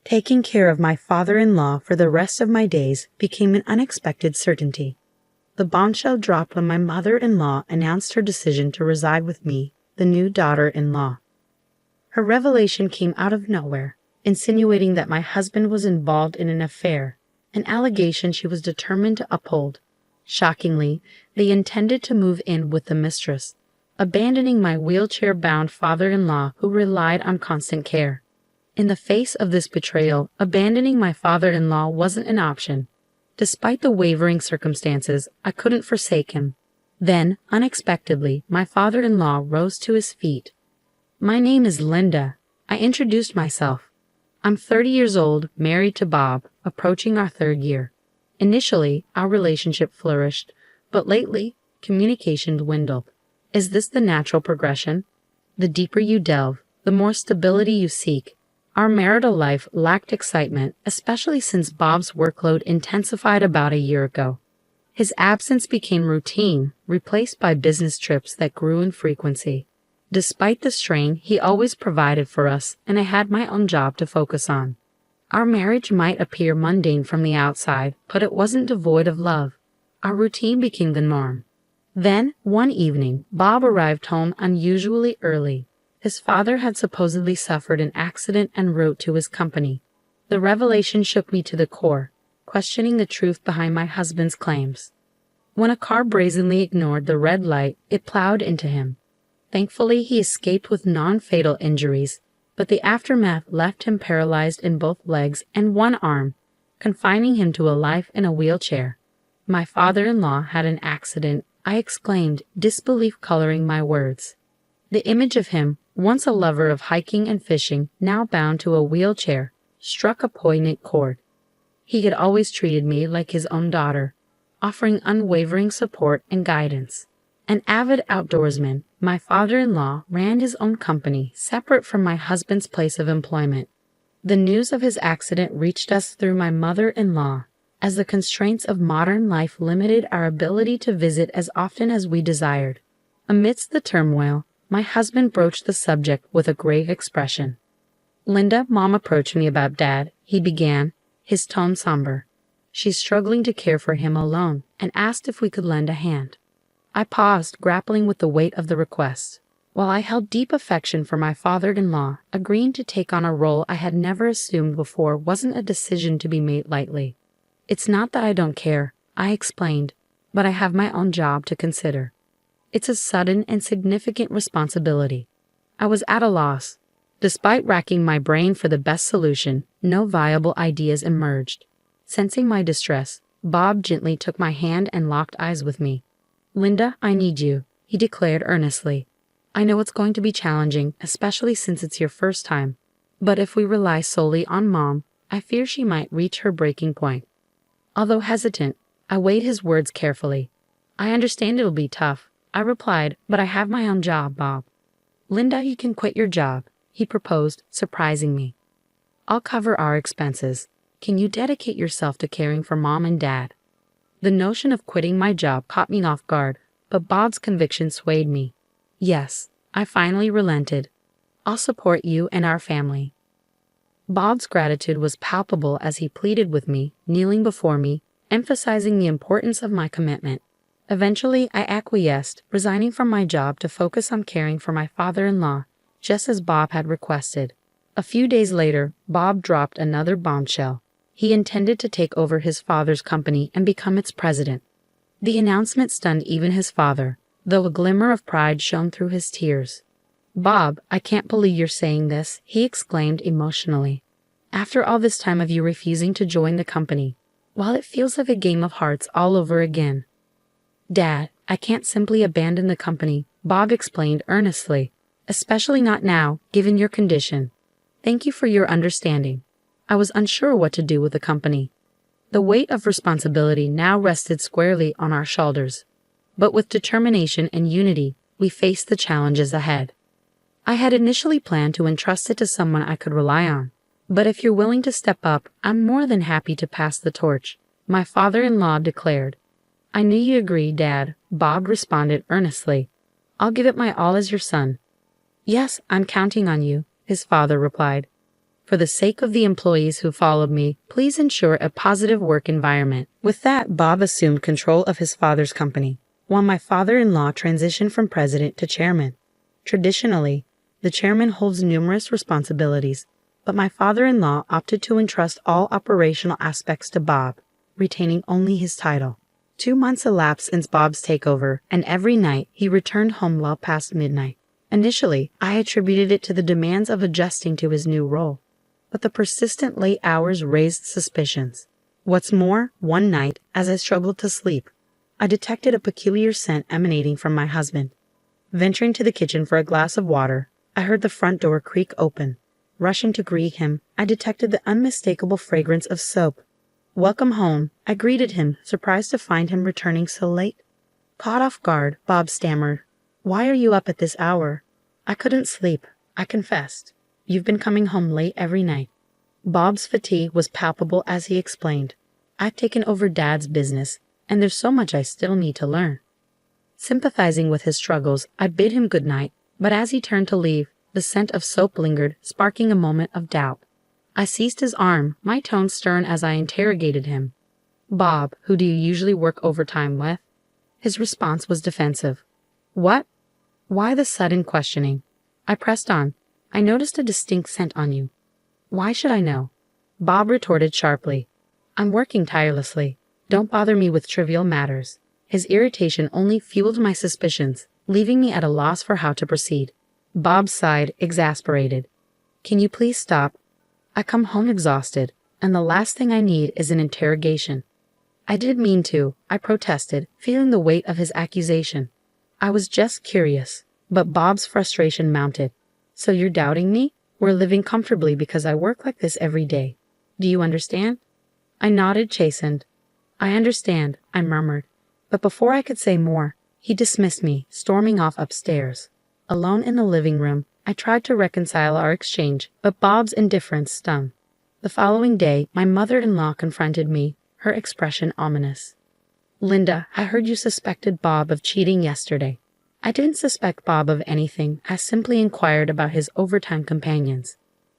Taking care of my father-in-law for the rest of my days became an unexpected certainty. The bombshell dropped when my mother-in-law announced her decision to reside with me, the new daughter-in-law. Her revelation came out of nowhere, insinuating that my husband was involved in an affair, an allegation she was determined to uphold. Shockingly, they intended to move in with the mistress, abandoning my wheelchair-bound father-in-law who relied on constant care. In the face of this betrayal, abandoning my father-in-law wasn't an option. Despite the wavering circumstances, I couldn't forsake him. Then, unexpectedly, my father-in-law rose to his feet. "My name is Linda," I introduced myself. "I'm 30 years old, married to Bob, approaching our 3rd year. Initially, our relationship flourished, but lately, communication dwindled. Is this the natural progression? The deeper you delve, the more stability you seek. Our marital life lacked excitement, especially since Bob's workload intensified about a year ago. His absence became routine, replaced by business trips that grew in frequency. Despite the strain, he always provided for us, and I had my own job to focus on. Our marriage might appear mundane from the outside, but it wasn't devoid of love. Our routine became the norm. Then, one evening, Bob arrived home unusually early. His father had supposedly suffered an accident en route to his company. The revelation shook me to the core, questioning the truth behind my husband's claims. When a car brazenly ignored the red light, it plowed into him. Thankfully, he escaped with non-fatal injuries, but the aftermath left him paralyzed in both legs and one arm, confining him to a life in a wheelchair. "My father-in-law had an accident," I exclaimed, disbelief coloring my words. The image of him, once a lover of hiking and fishing, now bound to a wheelchair, struck a poignant chord. He had always treated me like his own daughter, offering unwavering support and guidance. An avid outdoorsman, my father-in-law ran his own company, separate from my husband's place of employment. The news of his accident reached us through my mother-in-law, as the constraints of modern life limited our ability to visit as often as we desired. Amidst the turmoil, my husband broached the subject with a grave expression. "Linda, Mom approached me about Dad," he began, his tone somber. "She's struggling to care for him alone, and asked if we could lend a hand." I paused, grappling with the weight of the request. While I held deep affection for my father-in-law, agreeing to take on a role I had never assumed before wasn't a decision to be made lightly. "It's not that I don't care," I explained, "but I have my own job to consider. It's a sudden and significant responsibility." I was at a loss. Despite racking my brain for the best solution, no viable ideas emerged. Sensing my distress, Bob gently took my hand and locked eyes with me. "Linda, I need you," he declared earnestly. "I know it's going to be challenging, especially since it's your first time. But if we rely solely on Mom, I fear she might reach her breaking point." Although hesitant, I weighed his words carefully. "I understand it'll be tough," I replied, "but I have my own job, Bob." "Linda, you can quit your job," he proposed, surprising me. "I'll cover our expenses. Can you dedicate yourself to caring for Mom and Dad?" The notion of quitting my job caught me off guard, but Bob's conviction swayed me. "Yes," I finally relented. "I'll support you and our family." Bob's gratitude was palpable as he pleaded with me, kneeling before me, emphasizing the importance of my commitment. Eventually, I acquiesced, resigning from my job to focus on caring for my father-in-law, just as Bob had requested. A few days later, Bob dropped another bombshell. He intended to take over his father's company and become its president. The announcement stunned even his father, though a glimmer of pride shone through his tears. "Bob, I can't believe you're saying this," he exclaimed emotionally. "After all this time of you refusing to join the company, while it feels like a game of hearts all over again." "Dad, I can't simply abandon the company," Bob explained earnestly, "especially not now, given your condition. Thank you for your understanding. I was unsure what to do with the company." The weight of responsibility now rested squarely on our shoulders. But with determination and unity, we faced the challenges ahead. I had initially planned to entrust it to someone I could rely on. "But if you're willing to step up, I'm more than happy to pass the torch," my father-in-law declared. "I knew you agreed, Dad," Bob responded earnestly. "I'll give it my all as your son." "Yes, I'm counting on you," his father replied. For the sake of the employees who followed me, please ensure a positive work environment. With that, Bob assumed control of his father's company, while my father-in-law transitioned from president to chairman. Traditionally, the chairman holds numerous responsibilities, but my father-in-law opted to entrust all operational aspects to Bob, retaining only his title. 2 months elapsed since Bob's takeover, and every night he returned home well past midnight. Initially, I attributed it to the demands of adjusting to his new role, but the persistent late hours raised suspicions. What's more, one night, as I struggled to sleep, I detected a peculiar scent emanating from my husband. Venturing to the kitchen for a glass of water, I heard the front door creak open. Rushing to greet him, I detected the unmistakable fragrance of soap. "Welcome home," I greeted him, surprised to find him returning so late. Caught off guard, Bob stammered, "Why are you up at this hour?" "I couldn't sleep," I confessed. "You've been coming home late every night." Bob's fatigue was palpable as he explained, "I've taken over Dad's business, and there's so much I still need to learn." Sympathizing with his struggles, I bid him good night, but as he turned to leave, the scent of soap lingered, sparking a moment of doubt. I seized his arm, my tone stern as I interrogated him. "Bob, who do you usually work overtime with?" His response was defensive. "What? Why the sudden questioning?" I pressed on. "I noticed a distinct scent on you." "Why should I know?" Bob retorted sharply. "I'm working tirelessly. Don't bother me with trivial matters." His irritation only fueled my suspicions, leaving me at a loss for how to proceed. Bob sighed, exasperated. "Can you please stop? I come home exhausted, and the last thing I need is an interrogation." "I didn't mean to," I protested, feeling the weight of his accusation. "I was just curious." But Bob's frustration mounted. "So you're doubting me? We're living comfortably because I work like this every day. Do you understand?" I nodded, chastened. "I understand," I murmured. But before I could say more, he dismissed me, storming off upstairs. Alone in the living room, I tried to reconcile our exchange, but Bob's indifference stung. The following day, my mother-in-law confronted me, her expression ominous. "Linda, I heard you suspected Bob of cheating yesterday." I didn't suspect Bob of anything, I simply inquired about his overtime companions.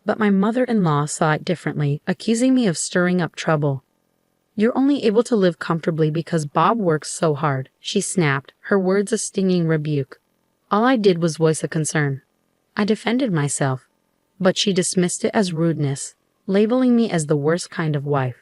But my mother-in-law saw it differently, accusing me of stirring up trouble. "You're only able to live comfortably because Bob works so hard," she snapped, her words a stinging rebuke. All I did was voice a concern. I defended myself, but she dismissed it as rudeness, labeling me as the worst kind of wife.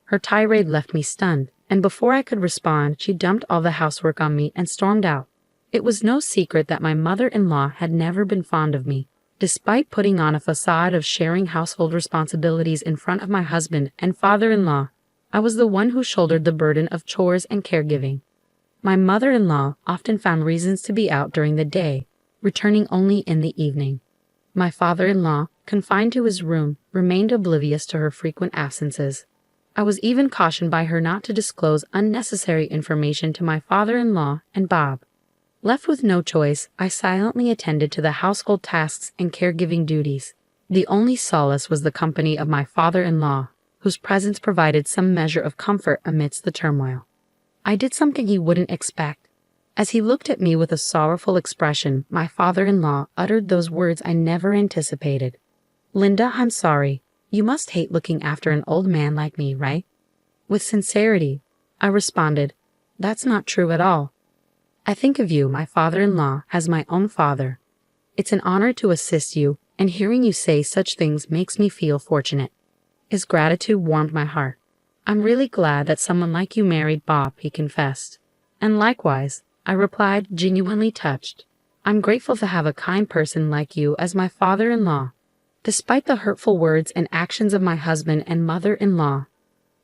Her tirade left me stunned, and before I could respond, she dumped all the housework on me and stormed out. It was no secret that my mother-in-law had never been fond of me. Despite putting on a facade of sharing household responsibilities in front of my husband and father-in-law, I was the one who shouldered the burden of chores and caregiving. My mother-in-law often found reasons to be out during the day, returning only in the evening. My father-in-law, confined to his room, remained oblivious to her frequent absences. I was even cautioned by her not to disclose unnecessary information to my father-in-law and Bob. Left with no choice, I silently attended to the household tasks and caregiving duties. The only solace was the company of my father-in-law, whose presence provided some measure of comfort amidst the turmoil. I did something he wouldn't expect. As he looked at me with a sorrowful expression, my father-in-law uttered those words I never anticipated. "Linda, I'm sorry. You must hate looking after an old man like me, right?" With sincerity, I responded, "That's not true at all. I think of you, my father-in-law, as my own father. It's an honor to assist you, and hearing you say such things makes me feel fortunate." His gratitude warmed my heart. "I'm really glad that someone like you married Bob," he confessed. "And likewise," I replied, genuinely touched. "I'm grateful to have a kind person like you as my father-in-law." Despite the hurtful words and actions of my husband and mother-in-law,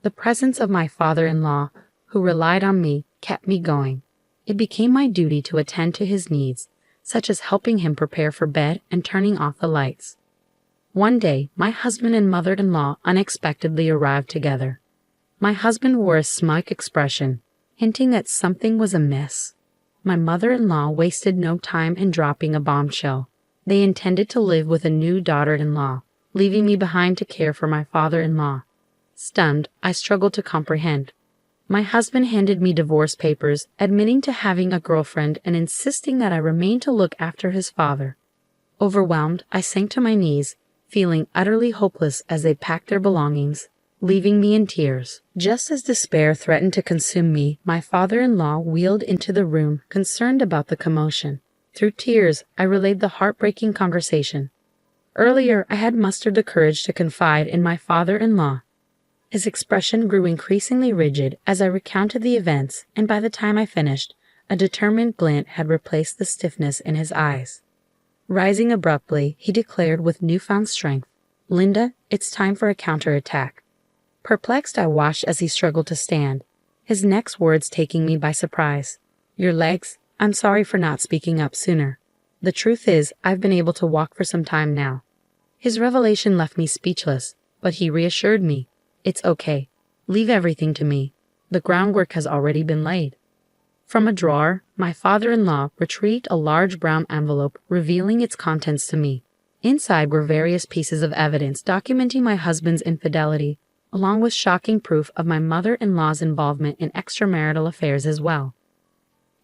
the presence of my father-in-law, who relied on me, kept me going. It became my duty to attend to his needs, such as helping him prepare for bed and turning off the lights. One day, my husband and mother-in-law unexpectedly arrived together. My husband wore a smug expression, hinting that something was amiss. My mother-in-law wasted no time in dropping a bombshell. They intended to live with a new daughter-in-law, leaving me behind to care for my father-in-law. Stunned, I struggled to comprehend. My husband handed me divorce papers, admitting to having a girlfriend and insisting that I remain to look after his father. Overwhelmed, I sank to my knees, feeling utterly hopeless as they packed their belongings, leaving me in tears. Just as despair threatened to consume me, my father-in-law wheeled into the room, concerned about the commotion. Through tears, I relayed the heartbreaking conversation. Earlier, I had mustered the courage to confide in my father-in-law. His expression grew increasingly rigid as I recounted the events, and by the time I finished, a determined glint had replaced the stiffness in his eyes. Rising abruptly, he declared with newfound strength, "Linda, it's time for a counterattack." Perplexed, I watched as he struggled to stand, his next words taking me by surprise. "Your legs? I'm sorry for not speaking up sooner. The truth is, I've been able to walk for some time now." His revelation left me speechless, but he reassured me. "It's okay. Leave everything to me. The groundwork has already been laid." From a drawer, my father-in-law retrieved a large brown envelope, revealing its contents to me. Inside were various pieces of evidence documenting my husband's infidelity, along with shocking proof of my mother-in-law's involvement in extramarital affairs as well.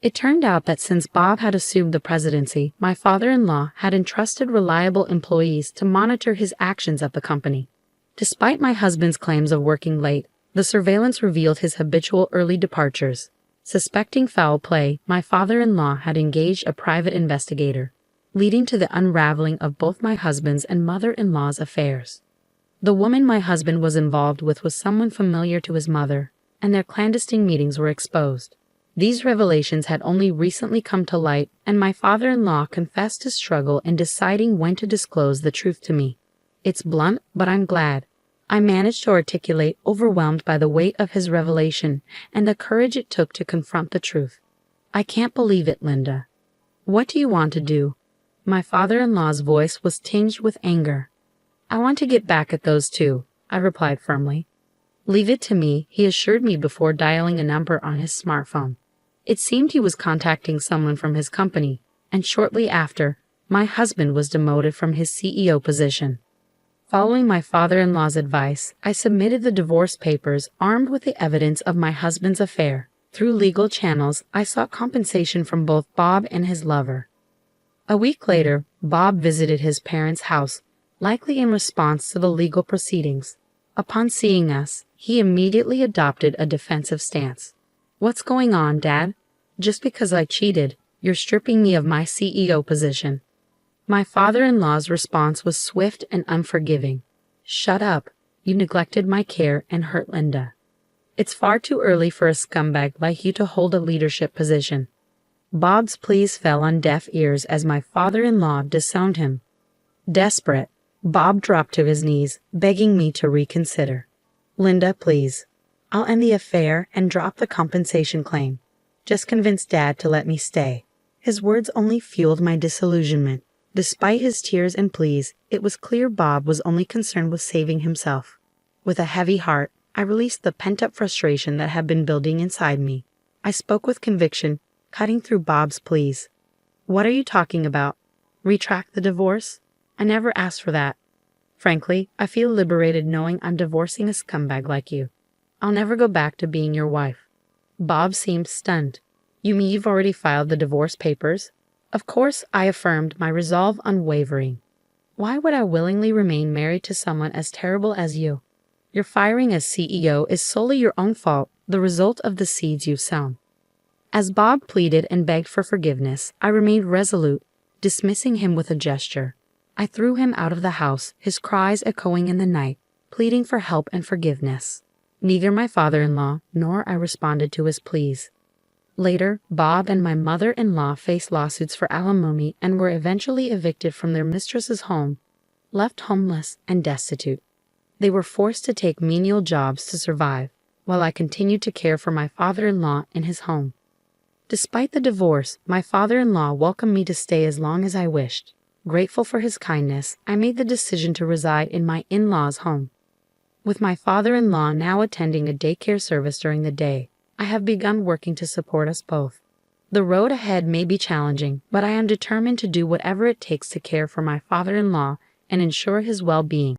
It turned out that since Bob had assumed the presidency, my father-in-law had entrusted reliable employees to monitor his actions at the company. Despite my husband's claims of working late, the surveillance revealed his habitual early departures. Suspecting foul play, my father-in-law had engaged a private investigator, leading to the unraveling of both my husband's and mother-in-law's affairs. The woman my husband was involved with was someone familiar to his mother, and their clandestine meetings were exposed. These revelations had only recently come to light, and my father-in-law confessed his struggle in deciding when to disclose the truth to me. "It's blunt, but I'm glad," I managed to articulate, overwhelmed by the weight of his revelation and the courage it took to confront the truth. "I can't believe it, Linda." "What do you want to do?" My father-in-law's voice was tinged with anger. "I want to get back at those two," I replied firmly. "Leave it to me," he assured me before dialing a number on his smartphone. It seemed he was contacting someone from his company, and shortly after, my husband was demoted from his CEO position. Following my father-in-law's advice, I submitted the divorce papers armed with the evidence of my husband's affair. Through legal channels, I sought compensation from both Bob and his lover. A week later, Bob visited his parents' house, likely in response to the legal proceedings. Upon seeing us, he immediately adopted a defensive stance. "What's going on, Dad? Just because I cheated, you're stripping me of my CEO position." My father-in-law's response was swift and unforgiving. "Shut up. You neglected my care and hurt Linda. It's far too early for a scumbag like you to hold a leadership position." Bob's pleas fell on deaf ears as my father-in-law disowned him. Desperate, Bob dropped to his knees, begging me to reconsider. "Linda, please. I'll end the affair and drop the compensation claim. Just convince Dad to let me stay." His words only fueled my disillusionment. Despite his tears and pleas, it was clear Bob was only concerned with saving himself. With a heavy heart, I released the pent-up frustration that had been building inside me. I spoke with conviction, cutting through Bob's pleas. "What are you talking about? Retract the divorce? I never asked for that. Frankly, I feel liberated knowing I'm divorcing a scumbag like you. I'll never go back to being your wife." Bob seemed stunned. "You mean you've already filed the divorce papers?" Of course, I affirmed, my resolve unwavering. "Why would I willingly remain married to someone as terrible as you? Your firing as CEO is solely your own fault, the result of the seeds you've sown." As Bob pleaded and begged for forgiveness, I remained resolute, dismissing him with a gesture. I threw him out of the house, his cries echoing in the night, pleading for help and forgiveness. Neither my father-in-law nor I responded to his pleas. Later, Bob and my mother-in-law faced lawsuits for alimony and were eventually evicted from their mistress's home, left homeless and destitute. They were forced to take menial jobs to survive, while I continued to care for my father-in-law in his home. Despite the divorce, my father-in-law welcomed me to stay as long as I wished. Grateful for his kindness, I made the decision to reside in my in-laws' home. With my father-in-law now attending a daycare service during the day, I have begun working to support us both. The road ahead may be challenging, but I am determined to do whatever it takes to care for my father-in-law and ensure his well-being.